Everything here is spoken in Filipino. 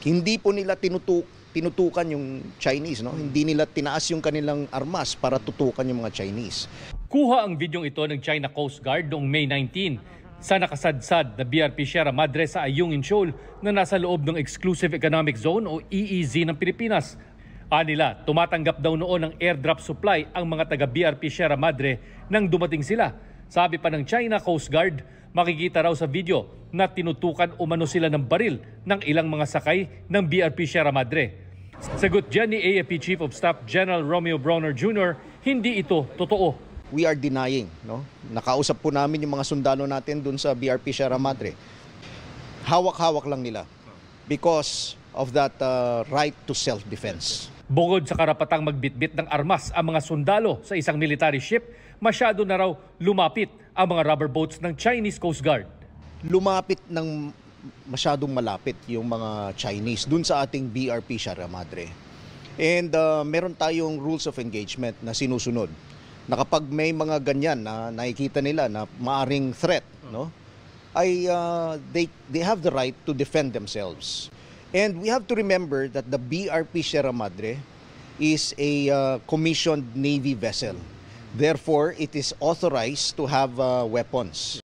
Hindi po nila tinutukan yung Chinese, no? Hindi nila tinaas yung kanilang armas para tutukan yung mga Chinese. Kuha ang videong ito ng China Coast Guard noong May 19 sa nakasadsad na BRP Sierra Madre sa Ayungin Shoal na nasa loob ng Exclusive Economic Zone o EEZ ng Pilipinas. Anila, tumatanggap daw noon ng airdrop supply ang mga taga BRP Sierra Madre nang dumating sila. Sabi pa ng China Coast Guard, makikita raw sa video na tinutukan umano sila ng baril ng ilang mga sakay ng BRP Sierra Madre. Sagot dyan ni AFP Chief of Staff General Romeo Brawner Jr., hindi ito totoo. We are denying, no? Nakausap po namin yung mga sundalo natin dun sa BRP Sierra Madre. Hawak-hawak lang nila because of that right to self-defense. Bukod sa karapatang magbitbit ng armas ang mga sundalo sa isang military ship, masyado na raw lumapit ang mga rubber boats ng Chinese Coast Guard. Lumapit ng masyadong malapit yung mga Chinese dun sa ating BRP Sierra Madre. And meron tayong rules of engagement na sinusunod. Na kapag may mga ganyan na nakikita nila na maaring threat, no, ay they have the right to defend themselves. And we have to remember that the BRP Sierra Madre is a commissioned Navy vessel. Therefore, it is authorized to have weapons.